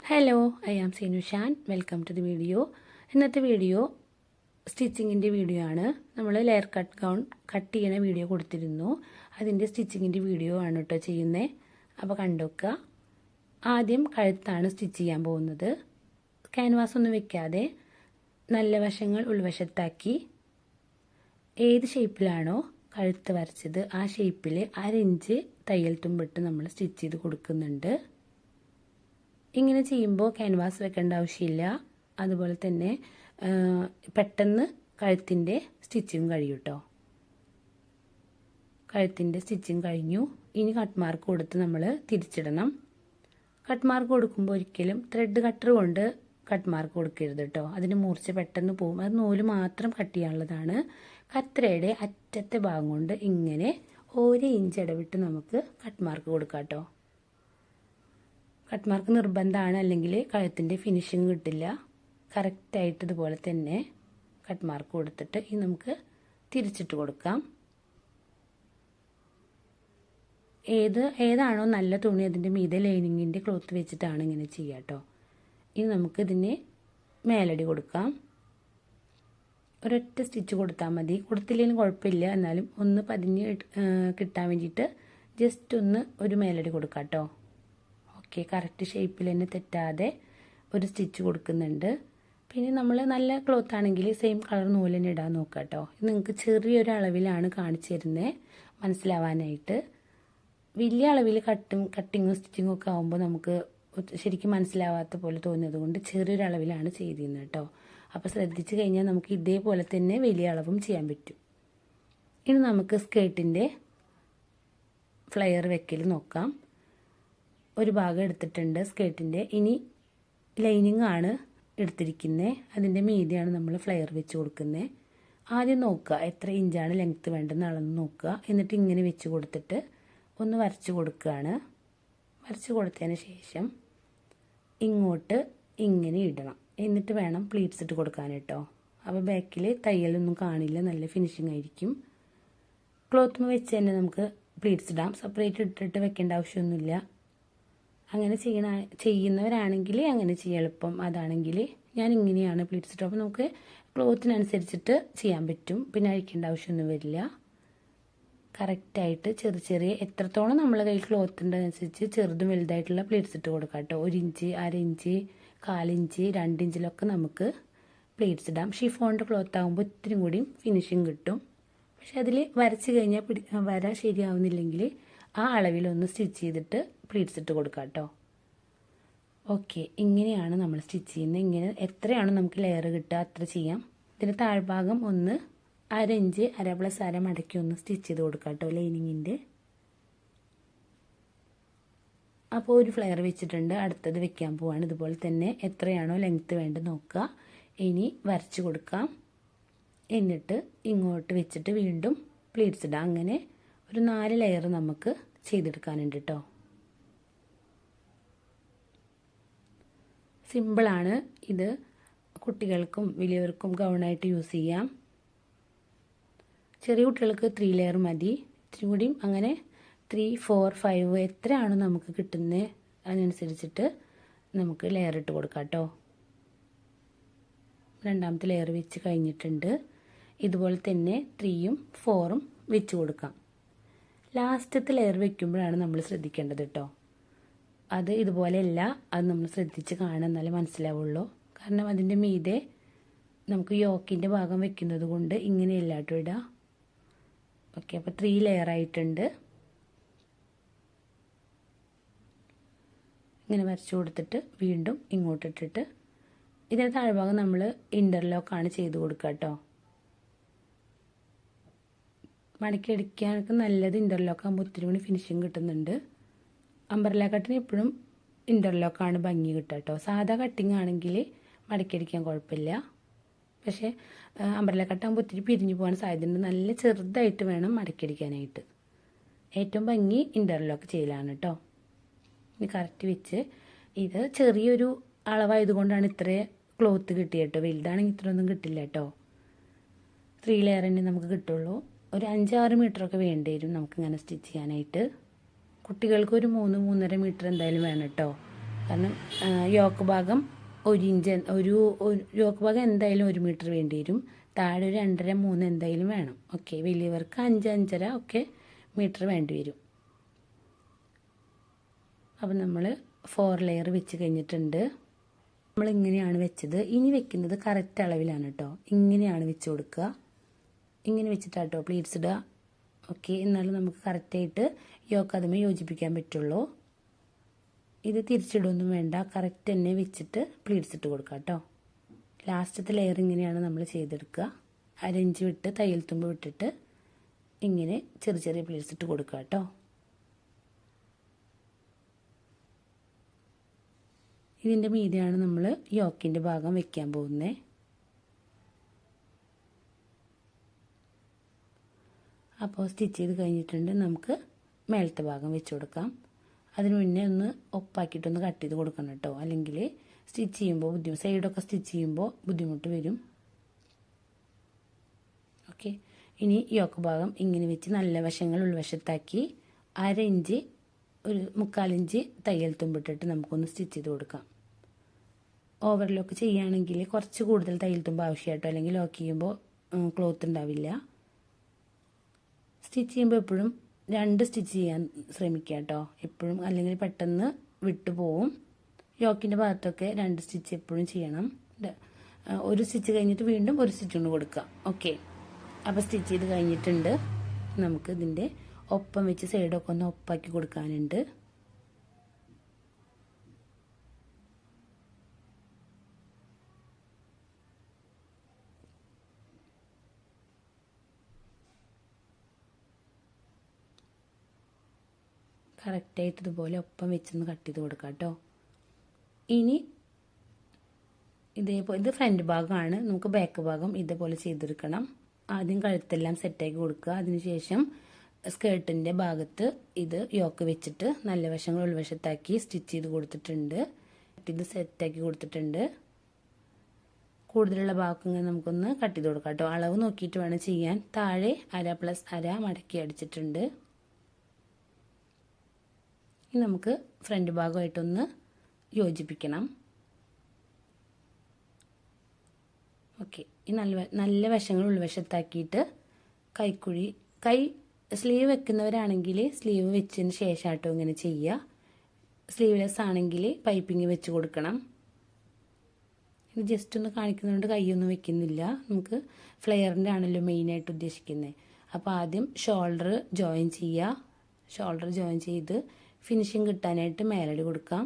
Hello, I am Seenu Shan. Welcome to the video. ഇന്നത്തെ video സ്റ്റിച്ചിങ്ങിൻ്റെ video ആണ്. നമ്മൾ ലെയർ കട്ട് ഗൗൺ കട്ട് ചെയ്യണ വീഡിയോ കൊടുത്തിരുന്നു. അതിൻ്റെ സ്റ്റിച്ചിങ്ങിൻ്റെ വീഡിയോ ആണ് കേട്ടോ ചെയ്യുന്നത്. അപ്പോൾ കണ്ടുവെക്കുക. ആദ്യം കഴുത്താണ് സ്റ്റിച്ച് ചെയ്യാൻ പോകുന്നത്. ക്യാൻവാസ് ഒന്നും വെക്കാതെ നല്ല വശങ്ങൾ ഉൾവശത്താക്കി ഏത് ഷേപ്പിലാണോ കഴുത്ത് വരച്ചത് ആ ഷേപ്പിൽ 1/2 ഇഞ്ച് തയ്യൽ തുമ്പിട്ട് നമ്മൾ സ്റ്റിച്ച് ചെയ്ത് കൊടുക്കുന്നുണ്ട്. ഇങ്ങനെ ചെയ്യുമ്പോൾ ക്യാൻവാസ് വെക്കേണ്ട ആവശ്യമില്ല. അതുപോലെ തന്നെ പെട്ടെന്ന് കഴുത്തിൻ്റെ സ്റ്റിച്ചിങ് കഴിയും കേട്ടോ. കഴുത്തിൻ്റെ സ്റ്റിച്ചിങ് കഴിഞ്ഞു. ഇനി കട്ട് മാർക്ക് കൊടുത്ത് നമ്മൾ തിരിച്ചിടണം. കട്ട് മാർക്ക് കൊടുക്കുമ്പോൾ ഒരിക്കലും ത്രെഡ് കട്ടർ കൊണ്ട് കട്ട് മാർക്ക് കൊടുക്കരുത് കേട്ടോ. അതിന് മൂർച്ച പെട്ടെന്ന് പോകും. അത് നൂല് മാത്രം കട്ട് ചെയ്യാനുള്ളതാണ്. കത്രയുടെ അറ്റത്തെ ഭാഗം കൊണ്ട് ഇങ്ങനെ 1 ഇഞ്ച് ഇടവിട്ട് നമുക്ക് കട്ട് മാർക്ക് കൊടുക്കാം കേട്ടോ. കട്ട് മാർക്ക് നിർബന്ധമാണ്, അല്ലെങ്കിൽ കഴുത്തിൻ്റെ ഫിനിഷിങ് കിട്ടില്ല. കറക്റ്റായിട്ട് ഇതുപോലെ തന്നെ കട്ട് മാർക്ക് കൊടുത്തിട്ട് ഇനി നമുക്ക് തിരിച്ചിട്ട് കൊടുക്കാം. ഏതാണോ നല്ല തുണി അതിൻ്റെ മീതെ ലൈനിങ്ങിൻ്റെ ക്ലോത്ത് വെച്ചിട്ടാണ് ഇങ്ങനെ ചെയ്യുക കേട്ടോ. ഇനി നമുക്ക് ഇതിന് മേലടി കൊടുക്കാം. ഒരൊറ്റ സ്റ്റിച്ച് കൊടുത്താൽ മതി. കൊടുത്തില്ലെങ്കിലും കുഴപ്പമില്ല, എന്നാലും ഒന്ന് പതിഞ്ഞ് കിട്ടാൻ വേണ്ടിയിട്ട് ജസ്റ്റ് ഒന്ന് ഒരു മേലടി കൊടുക്കാം കേട്ടോ. ഓക്കെ, കറക്റ്റ് ഷേപ്പിൽ തന്നെ തെറ്റാതെ ഒരു സ്റ്റിച്ച് കൊടുക്കുന്നുണ്ട്. പിന്നെ നമ്മൾ നല്ല ക്ലോത്ത് ആണെങ്കിൽ സെയിം കളർ നൂല് തന്നെ ഇടാൻ നോക്കുക കേട്ടോ. നിങ്ങൾക്ക് ചെറിയൊരു അളവിലാണ് കാണിച്ചു തരുന്നത് മനസ്സിലാവാനായിട്ട്. വലിയ അളവിൽ കട്ടിങ്ങും സ്റ്റിച്ചിങ്ങും ഒക്കെ ആകുമ്പോൾ നമുക്ക് ശരിക്കും മനസ്സിലാവാത്ത പോലെ തോന്നിയത് കൊണ്ട് ചെറിയൊരു അളവിലാണ് ചെയ്തിരുന്നത് കേട്ടോ. അപ്പോൾ ശ്രദ്ധിച്ച് കഴിഞ്ഞാൽ നമുക്ക് ഇതേപോലെ തന്നെ വലിയ അളവും ചെയ്യാൻ പറ്റും. ഇനി നമുക്ക് സ്കേർട്ടിൻ്റെ ഫ്ലയർ വെക്കൽ നോക്കാം. ഒരു ഭാഗം എടുത്തിട്ടുണ്ട് സ്കേർട്ടിൻ്റെ. ഇനി ലൈനിങ് ആണ് എടുത്തിരിക്കുന്നത്. അതിൻ്റെ മീതെയാണ് നമ്മൾ ഫ്ലയർ വെച്ച് കൊടുക്കുന്നത്. ആദ്യം നോക്കുക എത്ര ഇഞ്ചാണ് ലെങ്ത്ത് വേണ്ടതെന്ന് അളന്ന് നോക്കുക. എന്നിട്ട് ഇങ്ങനെ വെച്ച് കൊടുത്തിട്ട് ഒന്ന് വരച്ച് കൊടുക്കുകയാണ്. വരച്ച് കൊടുത്തതിന് ശേഷം ഇങ്ങോട്ട് ഇങ്ങനെ ഇടണം. എന്നിട്ട് വേണം പ്ലീറ്റ്സ് ഇട്ട് കൊടുക്കാൻ കേട്ടോ. അപ്പോൾ ബാക്കിൽ തയ്യലൊന്നും കാണില്ല, നല്ല ഫിനിഷിംഗ് ആയിരിക്കും. ക്ലോത്ത് വെച്ച് തന്നെ നമുക്ക് പ്ലീറ്റ്സ് ഇടാം. സെപ്പറേറ്റ് ഇട്ടിട്ട് വെക്കേണ്ട ആവശ്യമൊന്നുമില്ല. അങ്ങനെ ചെയ്യുന്നവരാണെങ്കിൽ അങ്ങനെ ചെയ്യാം എളുപ്പം. അതാണെങ്കിൽ ഞാൻ ഇങ്ങനെയാണ് പ്ലീറ്റ്സ് ഇട്ടത്. അപ്പോൾ നമുക്ക് ക്ലോത്തിനനുസരിച്ചിട്ട് ചെയ്യാൻ പറ്റും. പിന്നെ അഴിക്കേണ്ട ആവശ്യമൊന്നും വരില്ല. കറക്റ്റായിട്ട് ചെറിയ എത്രത്തോളം നമ്മളെ കയ്യിൽ ക്ലോത്ത് ഉണ്ടനുസരിച്ച് ചെറുതും വലുതായിട്ടുള്ള പ്ലീറ്റ്സ് ഇട്ട് കൊടുക്കാം കേട്ടോ. 1 ഇഞ്ച്, 1/2 ഇഞ്ച്, 1/4 ഇഞ്ച്, 2 ഇഞ്ചിലൊക്കെ നമുക്ക് പ്ലീറ്റ്സ് ഇടാം. ഷിഫോണിൻ്റെ ക്ലോത്ത് ആകുമ്പോൾ ഇത്തിരി കൂടി ഫിനിഷിങ് കിട്ടും. പക്ഷെ അതിൽ വരച്ച് കഴിഞ്ഞാൽ വര ശരിയാവുന്നില്ലെങ്കിൽ ആ അളവിലൊന്ന് സ്റ്റിച്ച് ചെയ്തിട്ട് പ്ലീറ്റ്സ് ഇട്ട് കൊടുക്കാം കേട്ടോ. ഓക്കെ, ഇങ്ങനെയാണ് നമ്മൾ സ്റ്റിച്ച് ചെയ്യുന്നത്. ഇങ്ങനെ എത്രയാണ് നമുക്ക് ലെയർ കിട്ടുക അത്ര ചെയ്യാം. ഇതിൻ്റെ താഴ്ഭാഗം ഒന്ന് 1/2 ഇഞ്ച് 1/2 + 1/2 മടക്കി ഒന്ന് സ്റ്റിച്ച് ചെയ്ത് കൊടുക്കാം കേട്ടോ ലൈനിങ്ങിൻ്റെ. അപ്പോൾ ഒരു ഫ്ലെയർ വെച്ചിട്ടുണ്ട്. അടുത്തത് വെക്കാൻ പോവാണ്. ഇതുപോലെ തന്നെ എത്രയാണോ ലെങ്ത്ത് വേണ്ടത് നോക്കുക. ഇനി വരച്ച് കൊടുക്കാം. എന്നിട്ട് ഇങ്ങോട്ട് വെച്ചിട്ട് വീണ്ടും പ്ലീറ്റ്സ് ഇടാം. അങ്ങനെ ഒരു 4 ലെയർ നമുക്ക് ചെയ്തെടുക്കാനുണ്ട് കേട്ടോ. സിമ്പിളാണ് ഇത്. കുട്ടികൾക്കും വലിയവർക്കും ഗൗണായിട്ട് യൂസ് ചെയ്യാം. ചെറിയ കുട്ടികൾക്ക് 3 ലെയർ മതി. ഇത്തിരി കൂടിയും അങ്ങനെ 3, 4, 5 എത്രയാണോ നമുക്ക് കിട്ടുന്നത് അതിനനുസരിച്ചിട്ട് നമുക്ക് ലെയർ ഇട്ട് കൊടുക്കാം കേട്ടോ. രണ്ടാമത്തെ ലെയർ വെച്ച് കഴിഞ്ഞിട്ടുണ്ട്. ഇതുപോലെ തന്നെ 3ഉം 4ഉം വെച്ച് കൊടുക്കാം. ലാസ്റ്റത്തെ ലെയർ വെക്കുമ്പോഴാണ് നമ്മൾ ശ്രദ്ധിക്കേണ്ടത് കേട്ടോ. അത് ഇതുപോലെയല്ല, അത് നമ്മൾ ശ്രദ്ധിച്ച് കാണാൻ എന്നാലേ മനസ്സിലാവുള്ളൂ. കാരണം അതിൻ്റെ മീതെ നമുക്ക് യോക്കിൻ്റെ ഭാഗം വെക്കുന്നത് കൊണ്ട് ഇങ്ങനെയല്ല കേട്ടോ ഇടുക. ഓക്കെ, അപ്പോൾ 3 ലെയർ ആയിട്ടുണ്ട്. ഇങ്ങനെ വരച്ചു കൊടുത്തിട്ട് വീണ്ടും ഇങ്ങോട്ടിട്ടിട്ട് ഇതിൻ്റെ താഴ്ഭാഗം നമ്മൾ ഇൻ്റർലോക്കാണ് ചെയ്ത് കൊടുക്കുക കേട്ടോ. മടക്കി അടിക്കാനൊക്കെ നല്ലത് ഇൻ്റർലോക്ക് ആകുമ്പോൾ ഒത്തിരി കൂടി ഫിനിഷിങ് കിട്ടുന്നുണ്ട്. അംബ്രല്ല കട്ടിന് എപ്പോഴും ഇൻ്റർലോക്കാണ് ഭംഗി കിട്ടുക കേട്ടോ. സാധാ കട്ടിങ് ആണെങ്കിൽ മടക്കി അടിക്കാൻ കുഴപ്പമില്ല. പക്ഷേ അംബ്രല്ല കട്ടാകുമ്പോൾ ഒത്തിരി പിരിഞ്ഞു പോകാൻ സാധ്യതയുണ്ട്. നല്ല ചെറുതായിട്ട് വേണം മടക്കി അടിക്കാനായിട്ട്. ഏറ്റവും ഭംഗി ഇൻ്റർലോക്ക് ചെയ്യലാണ് കേട്ടോ. ഇനി കറക്റ്റ് വെച്ച് ഇത് ചെറിയൊരു അളവായതുകൊണ്ടാണ് ഇത്ര ക്ലോത്ത് കിട്ടിയത് കേട്ടോ. വലുതാണെങ്കിൽ ഇത്രയൊന്നും കിട്ടില്ല കേട്ടോ. 3 ലെയർ തന്നെ നമുക്ക് കിട്ടുള്ളൂ. ഒരു 5-6 മീറ്ററൊക്കെ വേണ്ടി വരും നമുക്കിങ്ങനെ സ്റ്റിച്ച് ചെയ്യാനായിട്ട്. കുട്ടികൾക്ക് ഒരു 3-3.5 മീറ്റർ എന്തായാലും വേണം കേട്ടോ. കാരണം യോക്ക് ഭാഗം 1 ഇഞ്ച് യോക്ക് ഭാഗം എന്തായാലും 1 മീറ്റർ വേണ്ടി വരും. താഴെ ഒരു 2.5 3 എന്തായാലും വേണം. ഓക്കെ, വലിയവർക്ക് 5 5.5 ഒക്കെ മീറ്റർ വേണ്ടി വരും. അപ്പം നമ്മൾ 4 ലെയർ വെച്ച് കഴിഞ്ഞിട്ടുണ്ട്. നമ്മൾ ഇങ്ങനെയാണ് വെച്ചത്. ഇനി വെക്കുന്നത് കറക്റ്റ് അളവിലാണ് കേട്ടോ. ഇങ്ങനെയാണ് വെച്ച് കൊടുക്കുക. ഇങ്ങനെ വെച്ചിട്ടാട്ടോ പ്ലീറ്റ്സ് ഇടുക. ഓക്കെ, എന്നാലും നമുക്ക് കറക്റ്റായിട്ട് യോക്ക് അതുമേ യോജിപ്പിക്കാൻ പറ്റുള്ളൂ. ഇത് തിരിച്ചിടൊന്നും വേണ്ട, കറക്റ്റ് തന്നെ വെച്ചിട്ട് പ്ലീറ്റ്സ് ഇട്ട് കൊടുക്കുക കേട്ടോ. ലാസ്റ്റത്തെ ലെയർ ഇങ്ങനെയാണ് നമ്മൾ ചെയ്തെടുക്കുക. 1/2 ഇഞ്ച് വിട്ട് തയ്യൽ തുമ്പ് വിട്ടിട്ട് ഇങ്ങനെ ചെറിയ ചെറിയ പ്ലീറ്റ്സ് ഇട്ട് കൊടുക്കുക കേട്ടോ. ഇതിൻ്റെ മീതെയാണ് നമ്മൾ യോക്കിൻ്റെ ഭാഗം വെക്കാൻ പോകുന്നത്. അപ്പോൾ സ്റ്റിച്ച് ചെയ്ത് കഴിഞ്ഞിട്ടുണ്ട്. നമുക്ക് മേലത്തെ ഭാഗം വെച്ച് കൊടുക്കാം. അതിന് മുന്നേ ഒന്ന് ഒപ്പാക്കിയിട്ടൊന്ന് കട്ട് ചെയ്ത് കൊടുക്കണം കേട്ടോ, അല്ലെങ്കിൽ സ്റ്റിച്ച് ചെയ്യുമ്പോൾ സൈഡൊക്കെ സ്റ്റിച്ച് ചെയ്യുമ്പോൾ ബുദ്ധിമുട്ട് വരും. ഓക്കെ, ഇനി യോക്ക് ഭാഗം ഇങ്ങനെ വെച്ച് നല്ല വശങ്ങൾ ഉൾവശത്താക്കി 1/2 ഇഞ്ച് 1/4 ഇഞ്ച് തയ്യൽ തുമ്പിട്ടിട്ട് നമുക്കൊന്ന് സ്റ്റിച്ച് ചെയ്ത് കൊടുക്കാം. ഓവർലോക്ക് ചെയ്യുകയാണെങ്കിൽ കുറച്ച് കൂടുതൽ തയ്യൽ തുമ്പ് ആവശ്യമായിട്ടോ, അല്ലെങ്കിൽ ലോക്ക് ചെയ്യുമ്പോൾ ക്ലോത്ത് ഉണ്ടാവില്ല. സ്റ്റിച്ച് ചെയ്യുമ്പോൾ എപ്പോഴും 2 സ്റ്റിച്ച് ചെയ്യാൻ ശ്രമിക്കുക കേട്ടോ എപ്പോഴും, അല്ലെങ്കിൽ പെട്ടെന്ന് വിട്ടുപോകും. യോക്കിൻ്റെ ഭാഗത്തൊക്കെ 2 സ്റ്റിച്ച് എപ്പോഴും ചെയ്യണം. 1 സ്റ്റിച്ച് കഴിഞ്ഞിട്ട് വീണ്ടും 1 സ്റ്റിച്ച് കൊണ്ട് കൊടുക്കുക. ഓക്കെ, അപ്പോൾ സ്റ്റിച്ച് ചെയ്ത് കഴിഞ്ഞിട്ടുണ്ട്. നമുക്ക് ഇതിൻ്റെ ഒപ്പം വെച്ച് സൈഡൊക്കെ ഒന്ന് ഒപ്പാക്കി കൊടുക്കാനുണ്ട്. കറക്റ്റായിട്ട് ഇതുപോലെ ഒപ്പം വെച്ചൊന്ന് കട്ട് ചെയ്ത് കൊടുക്കാം കേട്ടോ. ഇനി ഇതേപോലെ ഇത് ഫ്രണ്ട് ഭാഗമാണ്. നമുക്ക് ബാക്ക് ഭാഗം ഇതേപോലെ ചെയ്തെടുക്കണം. ആദ്യം കഴുത്തെല്ലാം സെറ്റാക്കി കൊടുക്കുക. അതിനുശേഷം സ്കേർട്ടിൻ്റെ ഭാഗത്ത് ഇത് യോക്ക് വെച്ചിട്ട് നല്ല വശങ്ങൾ ഉൾവശത്താക്കി സ്റ്റിച്ച് ചെയ്ത് കൊടുത്തിട്ടുണ്ട്. ഇത് സെറ്റാക്കി കൊടുത്തിട്ടുണ്ട്. കൂടുതലുള്ള ഭാഗം ഇങ്ങനെ നമുക്കൊന്ന് കട്ട് ചെയ്ത് കൊടുക്കാം കേട്ടോ. അളവ് നോക്കിയിട്ട് വേണം ചെയ്യാൻ. താഴെ 1/2 + 1/2 മടക്കി അടിച്ചിട്ടുണ്ട്. ഇനി നമുക്ക് ഫ്രണ്ട് ഭാഗമായിട്ടൊന്ന് യോജിപ്പിക്കണം. ഓക്കെ, ഈ നല്ല വശങ്ങൾ ഉൾവശത്താക്കിയിട്ട് സ്ലീവ് വെക്കുന്നവരാണെങ്കിൽ സ്ലീവ് വെച്ചതിന് ശേഷമാട്ടോ ഇങ്ങനെ ചെയ്യുക. സ്ലീവ്ലെസ് ആണെങ്കിൽ പൈപ്പിംഗ് വെച്ച് കൊടുക്കണം. ഇത് ജസ്റ്റ് ഒന്ന് കാണിക്കുന്നതുകൊണ്ട് കൈയൊന്നും വെക്കുന്നില്ല. നമുക്ക് ഫ്ലെയറിൻ്റെ ആണല്ലോ മെയിനായിട്ട് ഉദ്ദേശിക്കുന്നത്. അപ്പോൾ ആദ്യം ഷോൾഡർ ജോയിൻ ചെയ്യുക. ഷോൾഡർ ജോയിൻ ചെയ്ത് ഫിനിഷിങ് കിട്ടാനായിട്ട് മേലടി കൊടുക്കാം.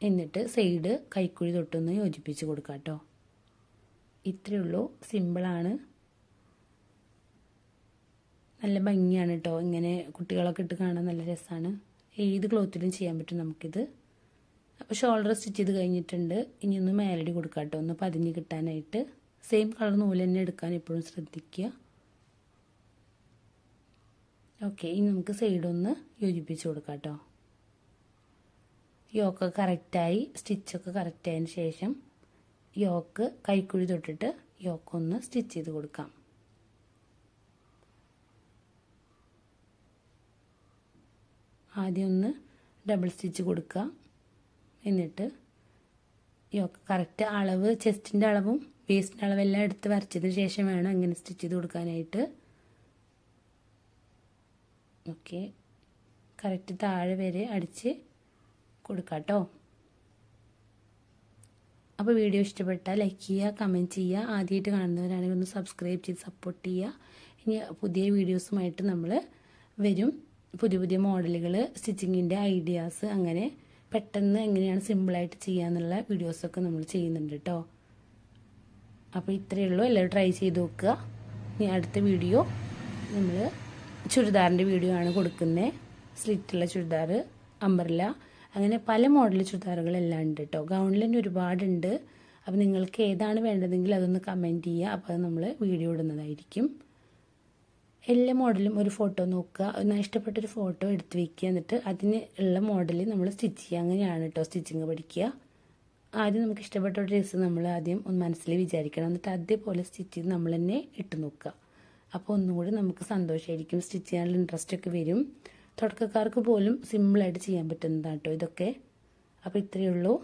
എന്നിട്ട് സൈഡ് കൈക്കുഴി തൊട്ടൊന്ന് യോജിപ്പിച്ച് കൊടുക്കാം കേട്ടോ. ഇത്രയേ ഉള്ളൂ, സിമ്പിളാണ്, നല്ല ഭംഗിയാണ് കേട്ടോ. ഇങ്ങനെ കുട്ടികളൊക്കെ ഇട്ട് കാണാൻ നല്ല രസമാണ്. ഏത് ക്ലോത്തിലും ചെയ്യാൻ പറ്റും നമുക്കിത്. അപ്പോൾ ഷോൾഡർ സ്റ്റിച്ച് ചെയ്ത് കഴിഞ്ഞിട്ടുണ്ട്. ഇനി ഒന്ന് മേലടി കൊടുക്കാം കേട്ടോ, ഒന്ന് പതിഞ്ഞ് കിട്ടാനായിട്ട്. സെയിം കളർ നൂല് തന്നെ എടുക്കാൻ എപ്പോഴും ശ്രദ്ധിക്കുക. ഓക്കെ, ഇനി നമുക്ക് സൈഡൊന്ന് യോജിപ്പിച്ച് കൊടുക്കാം കേട്ടോ. യോക്ക് കറക്റ്റായി സ്റ്റിച്ചൊക്കെ കറക്റ്റായതിന് ശേഷം യോക്ക് കൈക്കുഴി തൊട്ടിട്ട് യോക്കൊന്ന് സ്റ്റിച്ച് ചെയ്ത് കൊടുക്കാം. ആദ്യം ഒന്ന് ഡബിൾ സ്റ്റിച്ച് കൊടുക്കുക. എന്നിട്ട് യോക്ക് കറക്റ്റ് അളവ്, ചെസ്റ്റിൻ്റെ അളവും വേസ്റ്റിൻ്റെ അളവെല്ലാം എടുത്ത് വരച്ചതിന് ശേഷം വേണം ഇങ്ങനെ സ്റ്റിച്ച് ചെയ്ത് കൊടുക്കാനായിട്ട്. ഓക്കെ, കറക്റ്റ് താഴെ വരെ അടിച്ച് കൊടുക്കാം കേട്ടോ. അപ്പോൾ വീഡിയോ ഇഷ്ടപ്പെട്ടാൽ ലൈക്ക് ചെയ്യുക, കമൻറ്റ് ചെയ്യുക. ആദ്യമായിട്ട് കാണുന്നവരാണെങ്കിൽ ഒന്ന് സബ്സ്ക്രൈബ് ചെയ്ത് സപ്പോർട്ട് ചെയ്യുക. ഇനി പുതിയ വീഡിയോസുമായിട്ട് നമ്മൾ വരും. പുതിയ പുതിയ മോഡലുകൾ, സ്റ്റിച്ചിങ്ങിൻ്റെ ഐഡിയാസ്, അങ്ങനെ പെട്ടെന്ന് എങ്ങനെയാണ് സിമ്പിളായിട്ട് ചെയ്യാന്നുള്ള വീഡിയോസൊക്കെ നമ്മൾ ചെയ്യുന്നുണ്ട് കേട്ടോ. അപ്പോൾ ഇത്രയേ ഉള്ളൂ, എല്ലാവരും ട്രൈ ചെയ്ത് നോക്കുക. ഇനി അടുത്ത വീഡിയോ നമ്മൾ ചുരിദാറിൻ്റെ വീഡിയോ ആണ് കൊടുക്കുന്നത്. സ്ലിറ്റുള്ള ചുരിദാർ, അംബ്രല്ല, അങ്ങനെ പല മോഡൽ ചുരിദാറുകളെല്ലാം ഉണ്ട് കേട്ടോ. ഗൗണിൽ തന്നെ ഒരുപാടുണ്ട്. അപ്പോൾ നിങ്ങൾക്ക് ഏതാണ് വേണ്ടതെങ്കിൽ അതൊന്ന് കമൻറ്റ് ചെയ്യുക. അപ്പോൾ അത് നമ്മൾ വീഡിയോ ഇടുന്നതായിരിക്കും. എല്ലാ മോഡലും ഒരു ഫോട്ടോ നോക്കുക, ഇഷ്ടപ്പെട്ടൊരു ഫോട്ടോ എടുത്ത് വയ്ക്കുക. എന്നിട്ട് അതിന് ഉള്ള മോഡൽ നമ്മൾ സ്റ്റിച്ച് ചെയ്യുക. അങ്ങനെയാണ് കേട്ടോ സ്റ്റിച്ചിങ് പഠിക്കുക. ആദ്യം നമുക്ക് ഇഷ്ടപ്പെട്ട ഒരു ഡ്രസ്സ് നമ്മൾ ആദ്യം ഒന്ന് മനസ്സിൽ വിചാരിക്കണം. എന്നിട്ട് അതേപോലെ സ്റ്റിച്ച് ചെയ്ത് നമ്മൾ തന്നെ ഇട്ട് നോക്കുക. അപ്പോൾ ഒന്നും കൂടി നമുക്ക് സന്തോഷമായിരിക്കും, സ്റ്റിച്ച് ചെയ്യാനുള്ള ഇൻട്രസ്റ്റ് ഒക്കെ വരും. തുടക്കക്കാർക്ക് പോലും സിമ്പിളായിട്ട് ചെയ്യാൻ പറ്റുന്നതാണ് കേട്ടോ ഇതൊക്കെ. അപ്പോൾ ഇത്രയേ ഉള്ളൂ.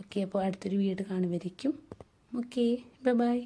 ഓക്കെ, അപ്പോൾ അടുത്തൊരു വീഡിയോ കാണുമായിരിക്കും. Okay, by.